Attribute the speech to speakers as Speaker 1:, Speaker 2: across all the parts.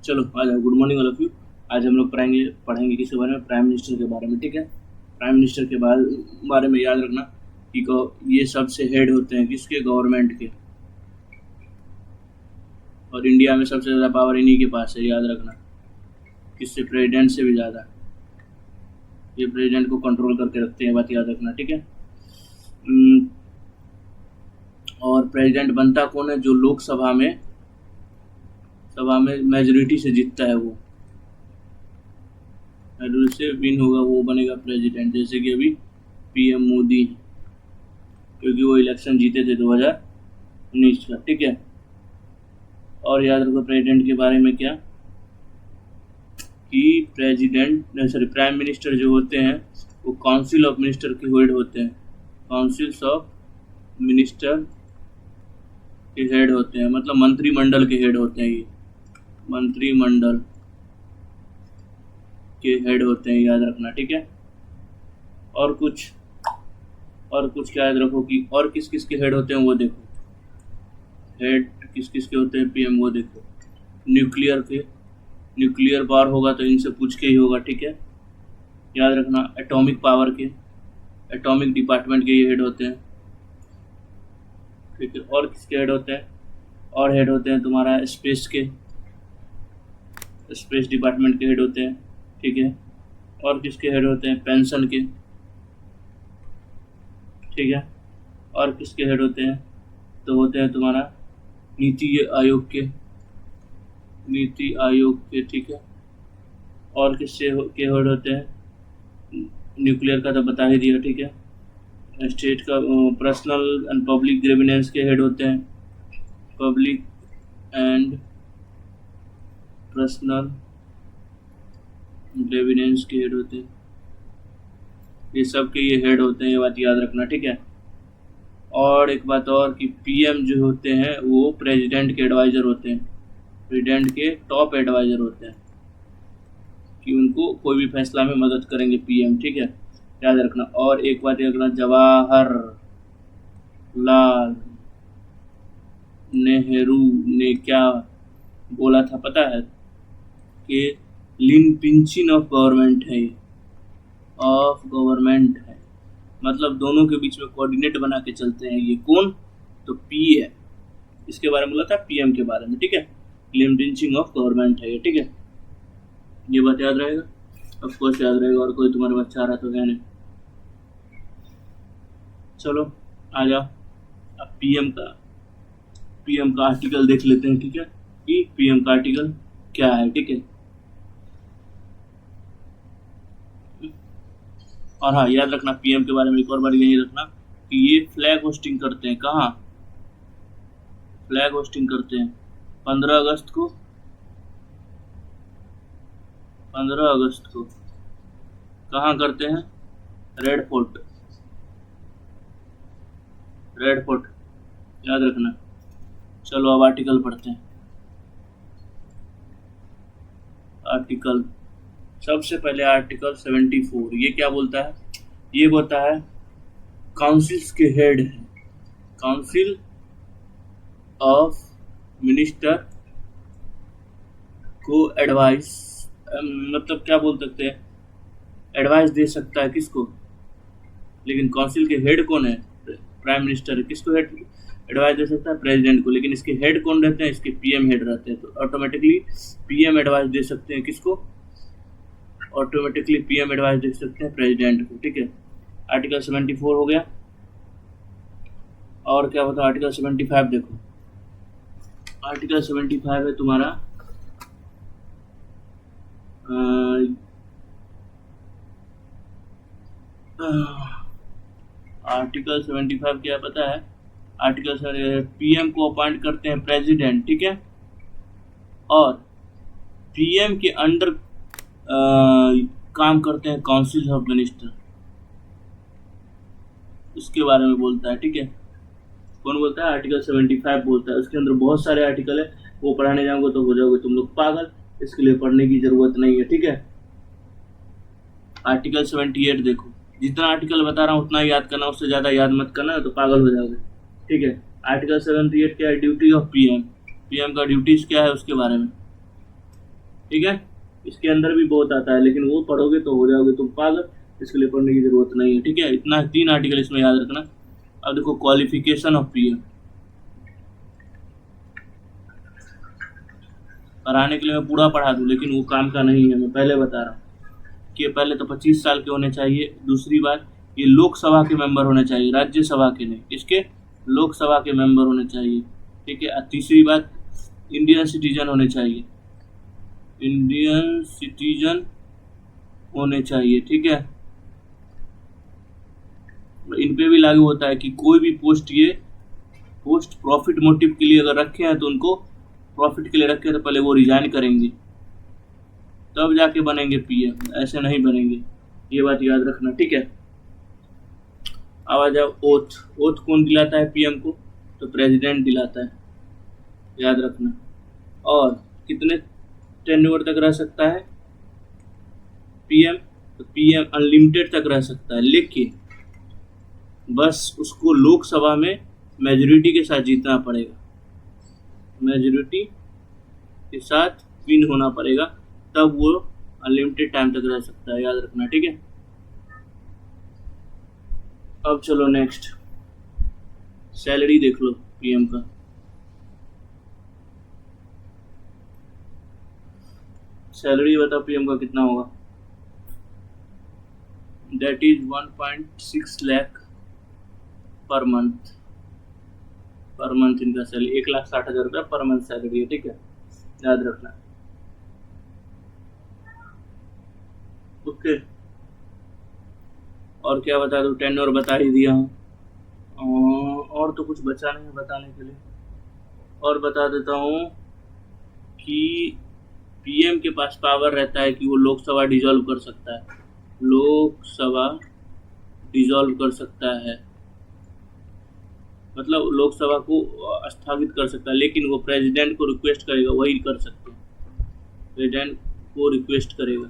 Speaker 1: चलो आ जाओ। Good morning all of you. आज हम लोग पढ़ेंगे किसके बारे में? प्राइम मिनिस्टर के बारे में। ठीक है, प्राइम मिनिस्टर के बारे में याद रखना कि ये सबसे हेड होते हैं किसके? गवर्नमेंट के। और इंडिया में सबसे ज़्यादा पावर इन्हीं के पास है, याद रखना। किससे? प्रेसिडेंट से भी ज़्यादा। ये प्रेसिडेंट को कंट्रोल करके रखते हैं, बात याद रखना। ठीक है। और प्रेसिडेंट बनता कौन है? जो लोकसभा में मेजोरिटी से जीतता है, वो मेजोरिटी से विन होगा, वो बनेगा प्रेसिडेंट। जैसे कि अभी पीएम मोदी, क्योंकि वो इलेक्शन जीते थे 2019 का। ठीक है। और याद रखो प्रेसिडेंट के बारे में क्या, कि प्राइम मिनिस्टर जो होते हैं वो काउंसिल ऑफ मिनिस्टर के हेड होते हैं। काउंसिल्स ऑफ मिनिस्टर के हेड होते हैं, मतलब मंत्रिमंडल के हेड होते हैं। ये मंत्रिमंडल के हेड होते हैं, याद रखना। ठीक है। और कुछ क्या याद रखो कि और किस किस के हेड होते हैं वो देखो। हेड किस किस के होते हैं पीएम, वो देखो। न्यूक्लियर पावर होगा तो इनसे पूछ के ही होगा। ठीक है, याद रखना। एटॉमिक पावर के, एटॉमिक डिपार्टमेंट के ये हेड होते हैं। ठीक है। और किसके हेड होते हैं? और हेड होते हैं तुम्हारा स्पेस के, स्पेस डिपार्टमेंट के हेड होते हैं। ठीक है। और किसके हेड होते हैं? पेंशन के। ठीक है। और किसके हेड होते हैं? तो होते हैं तुम्हारा नीति आयोग के, ठीक है। और किससे के हेड होते हैं? न्यूक्लियर का तो बता ही दिया। ठीक है। स्टेट का पर्सनल एंड पब्लिक ग्रीवेंस के हेड होते हैं। पब्लिक एंड पर्सनल ग्रीवेंस के हेड होते हैं। ये सब के ये हेड होते हैं, ये बात याद रखना। ठीक है। और एक बात और कि पीएम जो होते हैं वो प्रेसिडेंट के एडवाइजर होते हैं, प्रेसिडेंट के टॉप एडवाइजर होते हैं, कि उनको कोई भी फैसला में मदद करेंगे पीएम। ठीक है, याद रखना। और एक बात याद रखना, जवाहरलाल नेहरू ने क्या बोला था पता है? कि लीन पिंचिन ऑफ गवर्नमेंट है, है, मतलब दोनों के बीच में कोऑर्डिनेट बना के चलते हैं। ये कौन? तो पीएम। इसके बारे में बोला था, पीएम के बारे में। ठीक है, लीन पिंचिंग ऑफ गवर्नमेंट है ये। ठीक है, ये बात याद रहेगा, ऑफ कोर्स याद रहेगा। और कोई तुम्हारे बच्चा आ रहा तो है नहीं। चलो आ जाओ। अब पीएम का आर्टिकल देख लेते हैं। ठीक है, कि पीएम का आर्टिकल क्या है। ठीक है। और हाँ, याद रखना पीएम के बारे में एक और बार यही रखना कि ये फ्लैग होस्टिंग करते हैं। कहाँ फ्लैग होस्टिंग करते हैं? 15 अगस्त को। 15 अगस्त को कहाँ करते हैं? रेड फोर्ट, याद रखना। चलो अब आर्टिकल पढ़ते हैं। आर्टिकल, सबसे पहले आर्टिकल 74, ये क्या बोलता है? ये बोलता है काउंसिल्स के हेड है, काउंसिल ऑफ मिनिस्टर को एडवाइस, मतलब क्या बोल सकते हैं? एडवाइस दे सकता है किसको? लेकिन काउंसिल के हेड कौन है? Prime minister. किसको हेड एडवाइस दे सकता है? प्रेसिडेंट को। लेकिन इसके हेड कौन रहते हैं? इसके पीएम हेड रहते हैं। तो ऑटोमेटिकली पीएम एडवाइस दे सकते हैं किसको? ऑटोमेटिकली पीएम एडवाइस दे सकते हैं प्रेसिडेंट को। ठीक है, आर्टिकल 74 हो गया। और क्या होता है? आर्टिकल 75 देखो। आर्टिकल 75 है तुम्हारा आर्टिकल 75 क्या पता है? आर्टिकल पीएम को अपॉइंट करते हैं प्रेसिडेंट। ठीक है। और पीएम के अंडर काम करते हैं काउंसिल ऑफ मिनिस्टर, उसके बारे में बोलता है। ठीक है, कौन बोलता है? आर्टिकल 75 बोलता है। उसके अंदर बहुत सारे आर्टिकल है, वो पढ़ाने जाओगे तो हो जाओगे तुम लोग पागल, इसके लिए पढ़ने की जरूरत नहीं है। ठीक है, आर्टिकल 78 देखो। जितना आर्टिकल बता रहा हूँ उतना याद करना, उससे ज़्यादा याद मत करना तो पागल हो जाओगे। ठीक है, आर्टिकल 78 क्या है? Duty of PM. पीएम का ड्यूटीज क्या है उसके बारे में। ठीक है। इसके अंदर भी बहुत आता है, लेकिन वो पढ़ोगे तो हो जाओगे तुम पागल, इसके लिए पढ़ने की जरूरत नहीं है, ठीक है। इतना 3 आर्टिकल इसमें याद रखना। अब देखो क्वालिफिकेशन ऑफ पीएम। पढ़ाने के लिए मैं पूरा पढ़ा दूँ, लेकिन वो काम का नहीं है, मैं पहले बता रहा हूँ कि पहले तो 25 साल के होने चाहिए। दूसरी बात, ये लोकसभा के मेंबर होने चाहिए, राज्यसभा के नहीं, इसके लोकसभा के मेंबर होने चाहिए, ठीक है। और तीसरी बात, इंडियन सिटीजन होने चाहिए, इंडियन सिटीजन होने चाहिए, ठीक है। इन पे भी लागू होता है कि कोई भी पोस्ट, ये पोस्ट प्रॉफिट मोटिव के लिए अगर रखे हैं तो उनको प्रॉफिट के लिए रखे हैं तो पहले वो रिजाइन करेंगे, तब जाके बनेंगे पीएम, ऐसे नहीं बनेंगे, ये बात याद रखना, ठीक है। अब आ जाओ ओथ। ओथ कौन दिलाता है पीएम को? तो प्रेसिडेंट दिलाता है, याद रखना। और कितने टेन्योर तक रह सकता है पीएम? तो पीएम अनलिमिटेड तक रह सकता है, लेकिन बस उसको लोकसभा में मेजोरिटी के साथ जीतना पड़ेगा, मेजोरिटी के साथ विन होना पड़ेगा, तब वो अनलिमिटेड टाइम तक रह सकता है, याद रखना, ठीक है। अब चलो नेक्स्ट, सैलरी देख लो पीएम का। सैलरी बताओ पीएम का कितना होगा? That is 1.6 lakh per month. Per month इनका सैलरी 1,60,000 रुपया पर मंथ सैलरी है, ठीक है, याद रखना, ओके। और क्या बता दूँ? टेन्योर बता ही दिया हूँ, और तो कुछ बचा नहीं है बताने के लिए। और बता देता हूँ कि पीएम के पास पावर रहता है कि वो लोकसभा डिसॉल्व कर सकता है, लोकसभा डिसॉल्व कर सकता है, मतलब लोकसभा को स्थगित कर सकता है, लेकिन वो प्रेसिडेंट को रिक्वेस्ट करेगा, वही कर सकते हैं, प्रेसिडेंट को रिक्वेस्ट करेगा।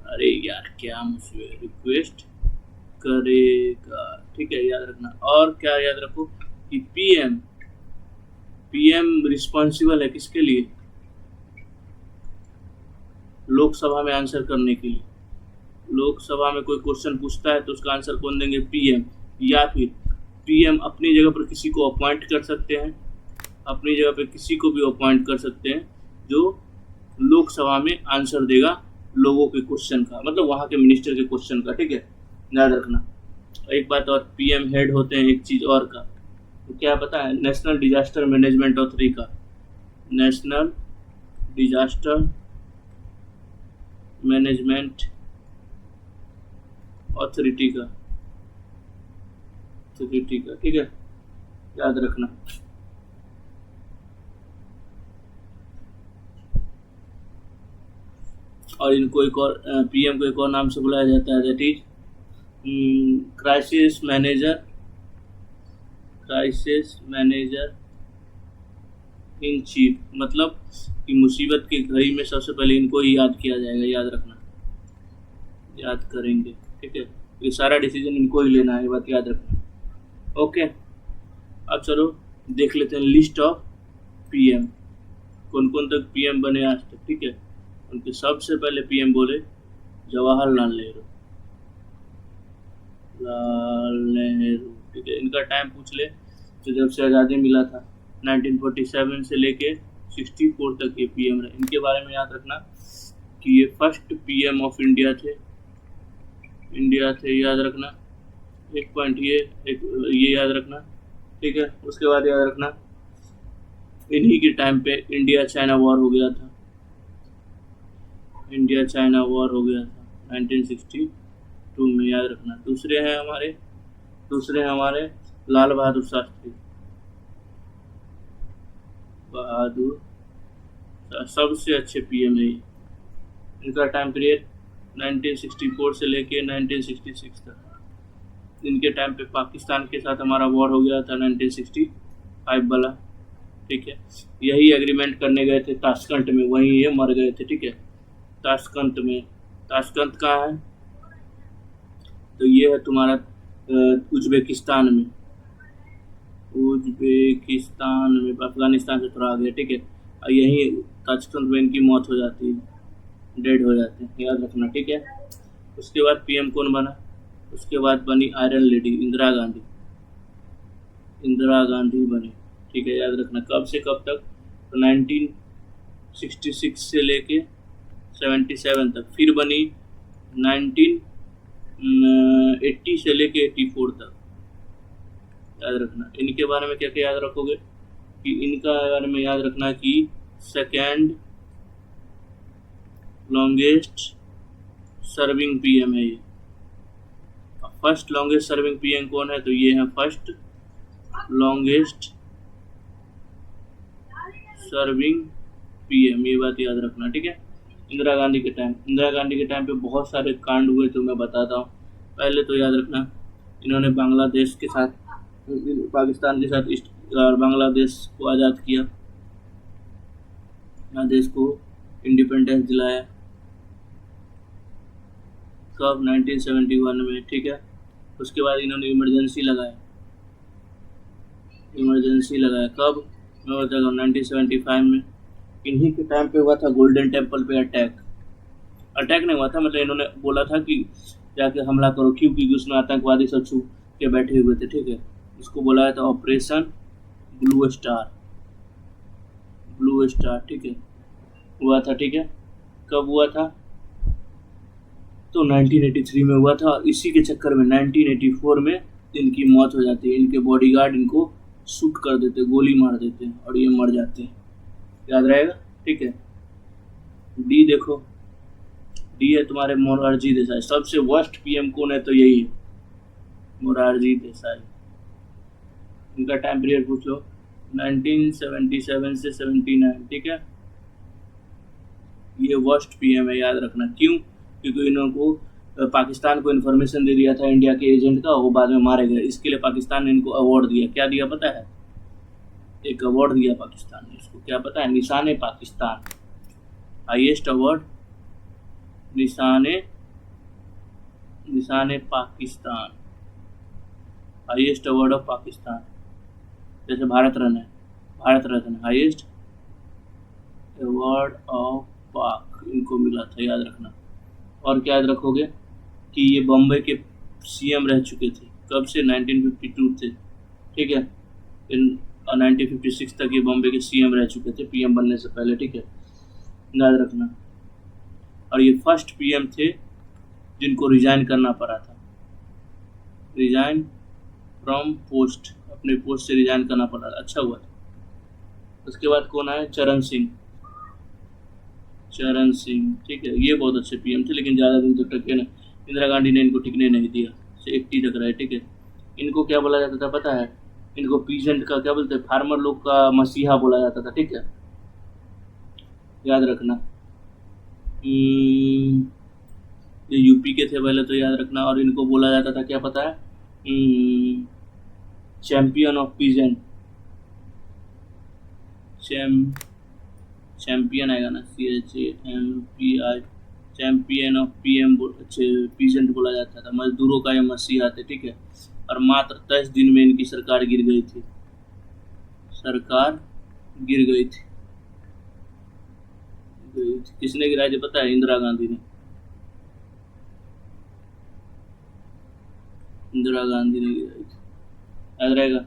Speaker 1: अरे यार क्या मुझे रिक्वेस्ट करेगा, ठीक है, याद रखना। और क्या याद रखो कि पीएम रिस्पॉन्सिबल है किसके लिए? लोकसभा में आंसर करने के लिए। लोकसभा में कोई क्वेश्चन पूछता है तो उसका आंसर कौन देंगे? पीएम। या फिर पीएम अपनी जगह पर किसी को अपॉइंट कर सकते हैं, अपनी जगह पर किसी को भी अपॉइंट कर सकते हैं जो लोकसभा में आंसर देगा लोगों के क्वेश्चन का, मतलब वहाँ के मिनिस्टर के क्वेश्चन का, ठीक है, याद रखना। एक बात और, पीएम हेड होते हैं एक चीज़ और का, तो क्या पता है? नेशनल डिजास्टर मैनेजमेंट अथॉरिटी का, नेशनल डिजास्टर मैनेजमेंट अथॉरिटी का, ठीक है, याद रखना। और इनको एक और पीएम को एक और नाम से बुलाया जाता है, that is crisis manager in chief, मतलब कि मुसीबत की घड़ी में सबसे पहले इनको ही याद किया जाएगा, याद रखना, याद करेंगे, ठीक है। ये सारा डिसीजन इनको ही लेना है, ये बात याद रखना, ओके। अब चलो देख लेते हैं लिस्ट ऑफ पीएम, कौन कौन तक पीएम बने आज तक, ठीक है। उनके सबसे पहले पीएम बोले जवाहरलाल नेहरू, ठीक है। इनका टाइम पूछ ले तो जब से आज़ादी मिला था 1947 से लेके 64 तक ये पीएम रहे। इनके बारे में याद रखना कि ये फर्स्ट पीएम ऑफ इंडिया थे, याद रखना। एक पॉइंट ये याद रखना, ठीक है। उसके बाद याद रखना इन्हीं के टाइम पे इंडिया चाइना वॉर हो गया था, 1962 में, याद रखना। दूसरे हैं हमारे लाल बहादुर शास्त्री, सबसे अच्छे पीएम है। इनका टाइम पीरियड 1964 से लेके 1966 तक। इनके टाइम पे पाकिस्तान के साथ हमारा वॉर हो गया था 1965 वाला, ठीक है। यही एग्रीमेंट करने गए थे ताशकंद में, वहीं ये मर गए थे, ठीक है, ताशकंद में। ताशकंद कहाँ है? तो ये है तुम्हारा उज्बेकिस्तान में, अफगानिस्तान से थोड़ा आगे, ठीक है। और यहीं ताजकंद में इनकी मौत हो जाती है, डेड हो जाते हैं, याद रखना, ठीक है। उसके बाद पीएम कौन बना? उसके बाद बनी आयरन लेडी इंदिरा गांधी। इंदिरा गांधी बनी, ठीक है, याद रखना। कब से कब तक? तो 1966 से लेके 77 तक। फिर बनी 1980 से लेके 84 तक, याद रखना। इनके बारे में क्या क्या याद रखोगे कि इनका बारे में याद रखना कि सेकेंड लॉन्गेस्ट सर्विंग पीएम है ये। फर्स्ट लॉन्गेस्ट सर्विंग पीएम कौन है? तो ये है फर्स्ट लॉन्गेस्ट सर्विंग पीएम, ये बात याद रखना, ठीक है। इंदिरा गांधी के टाइम पे बहुत सारे कांड हुए, तो मैं बताता हूँ। पहले तो याद रखना, इन्होंने बांग्लादेश के साथ, पाकिस्तान के साथ बांग्लादेश को आज़ाद किया, देश को इंडिपेंडेंस दिलाया। कब? 1971 में, ठीक है। उसके बाद इन्होंने इमरजेंसी लगाया। कब? मैं बताता हूँ, 1975 में। इन्हीं के टाइम पे हुआ था गोल्डन टेम्पल पे अटैक नहीं हुआ था, मतलब इन्होंने बोला था कि जाके हमला करो, क्योंकि उसमें आतंकवादी सब छुप के बैठे हुए थे, ठीक है। इसको बोला था ऑपरेशन ब्लू स्टार, ठीक है, हुआ था, ठीक है। कब हुआ था? तो 1983 में हुआ था। इसी के चक्कर में 1984 में इनकी मौत हो जाती है। इनके बॉडीगार्ड इनको शूट कर देते, गोली मार देते हैं और ये मर जाते हैं, याद रहेगा, ठीक है। डी देखो, डी है तुम्हारे मोरारजी देसाई। सबसे वर्स्ट पीएम कौन है? तो यही है, मोरारजी देसाई। इनका टाइम पीरियड पूछ लो, 1977 से 79, ठीक है। ये वर्स्ट पीएम है, याद रखना। क्यों? क्योंकि इनको पाकिस्तान को इन्फॉर्मेशन दे दिया था इंडिया के एजेंट का, वो बाद में मारे गए। इसके लिए पाकिस्तान ने इनको अवार्ड दिया। क्या दिया पता है? एक अवार्ड दिया पाकिस्तान ने इसको, क्या पता है? निशाने पाकिस्तान, हाईएस्ट अवार्ड निशाने Pakistan, highest award of Pakistan. जैसे Bharat Ratna highest award of पाक, इनको मिला था, याद रखना। और क्या याद रखोगे कि ये बॉम्बे के सीएम रह चुके थे। कब से? 1952 से, ठीक है। 1956 तक ये बॉम्बे के सीएम रह चुके थे, पीएम बनने से पहले, ठीक है, याद रखना। और ये फर्स्ट पीएम थे जिनको रिजाइन करना पड़ा था, रिजाइन फ्रॉम पोस्ट, अपने पोस्ट से रिजाइन करना पड़ा। अच्छा हुआ। उसके बाद कौन आए? चरण सिंह, ठीक है। ये बहुत अच्छे पीएम थे, लेकिन ज़्यादा दिन तक टके नहीं। इंदिरा गांधी ने इनको टिकने नहीं दिया, से 80 तक रहे, ठीक है। इनको क्या बोला जाता था पता है? इनको पीजेंट का क्या बोलते हैं, फार्मर लोग का मसीहा बोला जाता था, ठीक है, याद रखना। ये यूपी के थे पहले, तो याद रखना। और इनको बोला जाता था क्या पता है? चैंपियन ऑफ पीजेंट, चैंपियन आएगा ना, CHAMPI, चैंपियन ऑफ पीजेंट बोला जाता था। मजदूरों का ये मसीहा थे, ठीक है। और मात्र 10 दिन में इनकी सरकार गिर गई थी, किसने गिराई थी पता है? इंदिरा गांधी ने, गिराई थी, याद रहेगा।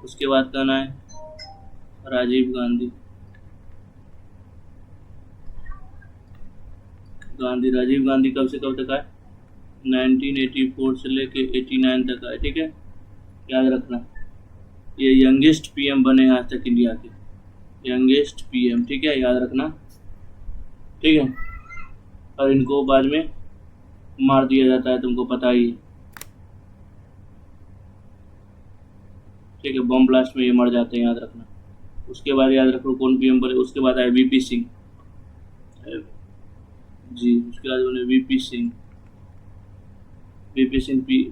Speaker 1: उसके बाद कौन आए? राजीव गांधी, राजीव गांधी कब से कब तक आए? 1984 से लेके 89 तक आए, ठीक है, याद रखना। ये यंगेस्ट पीएम बने आज तक इंडिया के, यंगेस्ट पीएम, ठीक है, याद रखना, ठीक है। और इनको बाद में मार दिया जाता है, तुमको पता ही है, ठीक है। बम ब्लास्ट में ये मर जाते हैं, याद रखना। उसके बाद याद रखो कौन पीएम बने। उसके बाद आए वीपी सिंह जी, उसके बाद उन्हें वीपी सिंह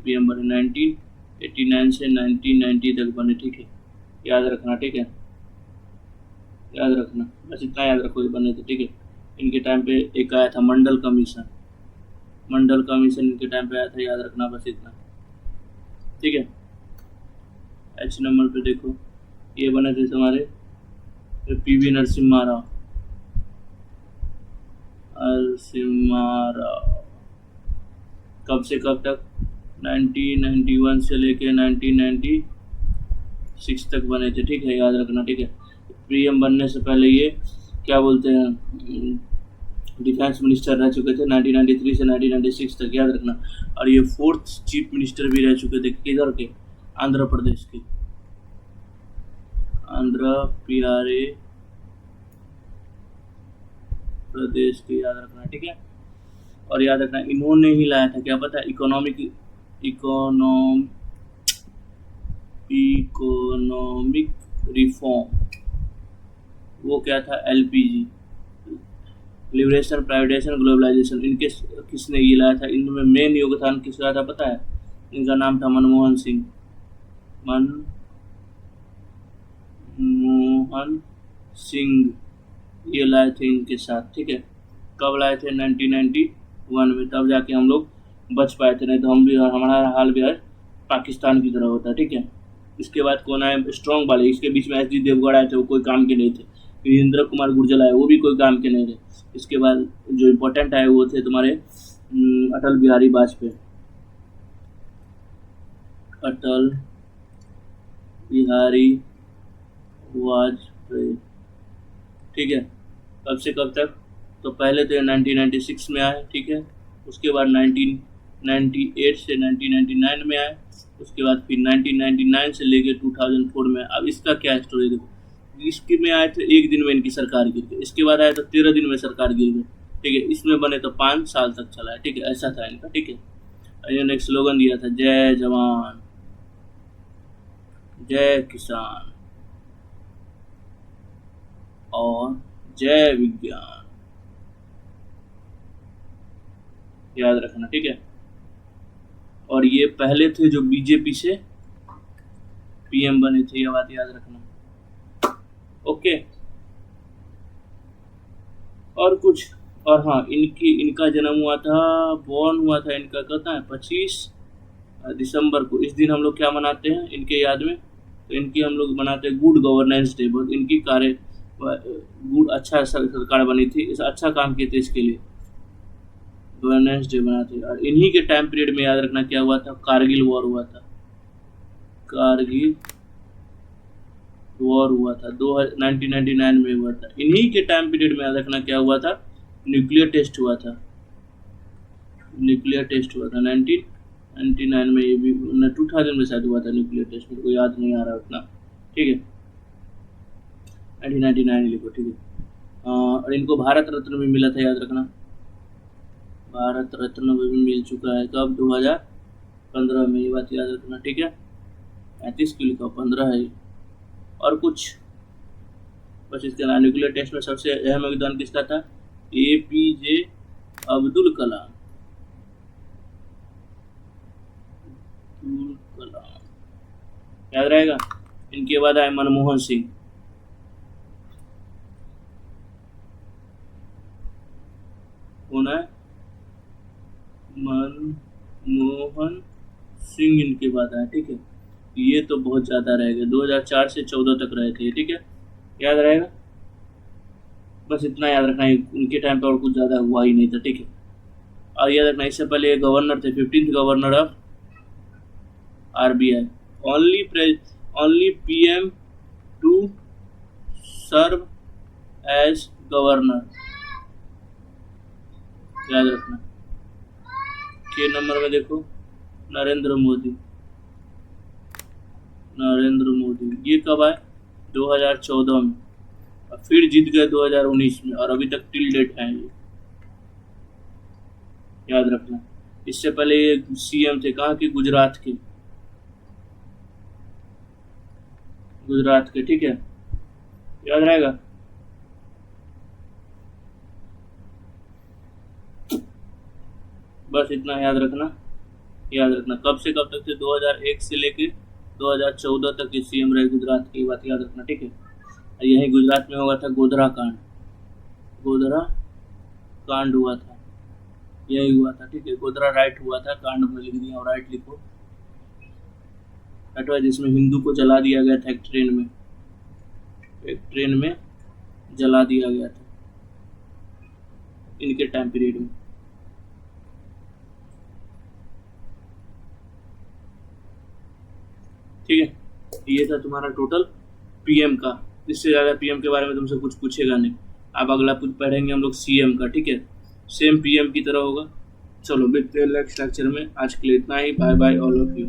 Speaker 1: पीएम बने 1989 से 1990 तक बने, ठीक है, याद रखना, ठीक है, याद रखना। बस इतना याद रखो ये बने थे, ठीक है। इनके टाइम पे एक आया था मंडल कमीशन इनके टाइम पे आया था, याद रखना, बस इतना, ठीक है। H नंबर पे देखो, ये बने थे हमारे PV नरसिम्हा राव, नरसिम्हा राव। कब से कब तक? 1991 से लेके 1996 तक बने थे, ठीक है, याद रखना, ठीक है। पीएम बनने से पहले ये क्या बोलते हैं, डिफेंस मिनिस्टर रह चुके थे 1993 से 1996 तक, याद रखना। और ये 4th चीफ मिनिस्टर भी रह चुके थे, किधर के? आंध्र प्रदेश के, आंध्र प्यारे प्रदेश के, याद रखना, ठीक है। और याद रखना इन्होंने ही लाया था, क्या पता है, इकोनॉमिक रिफॉर्म, वो क्या था? एलपीजी, लिबरेशन, प्राइवेटाइजेशन, ग्लोबलाइजेशन, इनके किसने ये लाया था? इनमें मेन योगदान किसका था पता है? इनका नाम था मनमोहन सिंह। मनमोहन सिंह ये लाए थे इनके साथ, ठीक है। कब लाए थे? 1991 में, तब जाके हम लोग बच पाए थे, नहीं तो हम भी, हमारा हाल भी पाकिस्तान की तरह होता, ठीक है। इसके बाद कौन आए? स्ट्रॉन्ग वाले, इसके बीच में एच डी देवगढ़ आए थे, वो कोई काम के नहीं थे। वीरेंद्र कुमार गुर्जर आए, वो भी कोई काम के नहीं थे। इसके बाद जो इम्पोर्टेंट आए वो थे तुम्हारे अटल बिहारी वाजपेयी, अटल बिहारी वाजपेयी, ठीक है। कब से कब तक? तो पहले तो 1996 में आए, ठीक है। उसके बाद 1998 से 1999 में आए। उसके बाद फिर 1999 से लेके 2004 में। अब इसका क्या स्टोरी देखो, इसके में आए थे 1 दिन में इनकी सरकार गिर गई, इसके बाद आए तो 13 दिन में सरकार गिर गई, ठीक है। इसमें बने तो 5 साल तक चला है, ठीक है, ऐसा था इनका, ठीक है। इन्होंने एक स्लोगन दिया था, जय जवान जय किसान और जय विज्ञान, याद रखना, ठीक है। और ये पहले थे जो बीजेपी से पीएम बने थे, ये बात याद रखना, ओके। और कुछ, और हाँ, इनका जन्म हुआ था, बॉर्न हुआ था इनका, कहता है 25 दिसंबर को। इस दिन हम लोग क्या मनाते हैं इनके याद में? तो इनकी हम लोग मनाते हैं गुड गवर्नेंस डे। बहुत इनकी कार्य गुड, अच्छा सरकार बनी थी, इस अच्छा काम किए थे, इसके लिए गवर्नेंस डे बनाते। और इन्हीं के टाइम पीरियड में याद रखना क्या हुआ था? कारगिल वॉर हुआ था, कारगिल वॉर हुआ था 1999 में हुआ था। इन्हीं के टाइम पीरियड में याद रखना क्या हुआ था? न्यूक्लियर टेस्ट हुआ था, न्यूक्लियर टेस्ट हुआ था 1999 में। ये भी 2000 में शायद हुआ था न्यूक्लियर टेस्ट, मेरे को याद नहीं आ रहा उतना, ठीक है। 1999 लिखो, ठीक है। और इनको भारत रत्न भी मिला था, याद रखना, भारत रत्न भी मिल चुका है कब? 2015 में, ये बात याद रखना, ठीक है। 35 की लिखो, 15 है। और कुछ बस इसके अलावा न्यूक्लियर टेस्ट में सबसे अहम योगदान किसका था? APJ अब्दुल कलाम, याद रहेगा। इनके बाद आए मनमोहन सिंह, कौन है? मनमोहन सिंह इनके बाद आए, ठीक है। ये तो बहुत ज़्यादा रहेगा, 2004 से 14 तक रहे थे, ठीक है, याद रहेगा। बस इतना याद रखना, उनके टाइम पे और कुछ ज़्यादा हुआ ही नहीं था, ठीक है। और याद रखना, इससे पहले ये गवर्नर थे, 15th governor of RBI, only PM to serve as governor, याद रखना। के नंबर में देखो, नरेंद्र मोदी, ये कब आए? 2014 में, और फिर जीत गए 2019 में, और अभी तक टिल डेट हैं ये, याद रखना। इससे पहले ये CM थे, कहाँ के? गुजरात के, ठीक है, याद रहेगा। बस इतना याद रखना, कब से कब तक थे? 2001 से लेके 2014 तक के CM रहे गुजरात की, बात याद रखना, ठीक है। यही गुजरात में हुआ था गोधरा कांड हुआ था, यही हुआ था, ठीक है। गोधरा राइट हुआ था, कांड में लिख दिया, और राइट लिखो, जिसमें हिंदू को जला दिया गया था, एक ट्रेन में जला दिया गया था, इनके टाइम पीरियड में। ठीक है, ये था तुम्हारा टोटल पीएम का। इससे ज़्यादा पीएम के बारे में तुमसे कुछ पूछेगा नहीं। अब अगला कुछ पढ़ेंगे हम लोग सीएम का। ठीक है, सेम पीएम की तरह होगा। चलो मिलते हैं नेक्स्ट लेक्चर में। आज के लिए इतना ही। Bye bye all of you.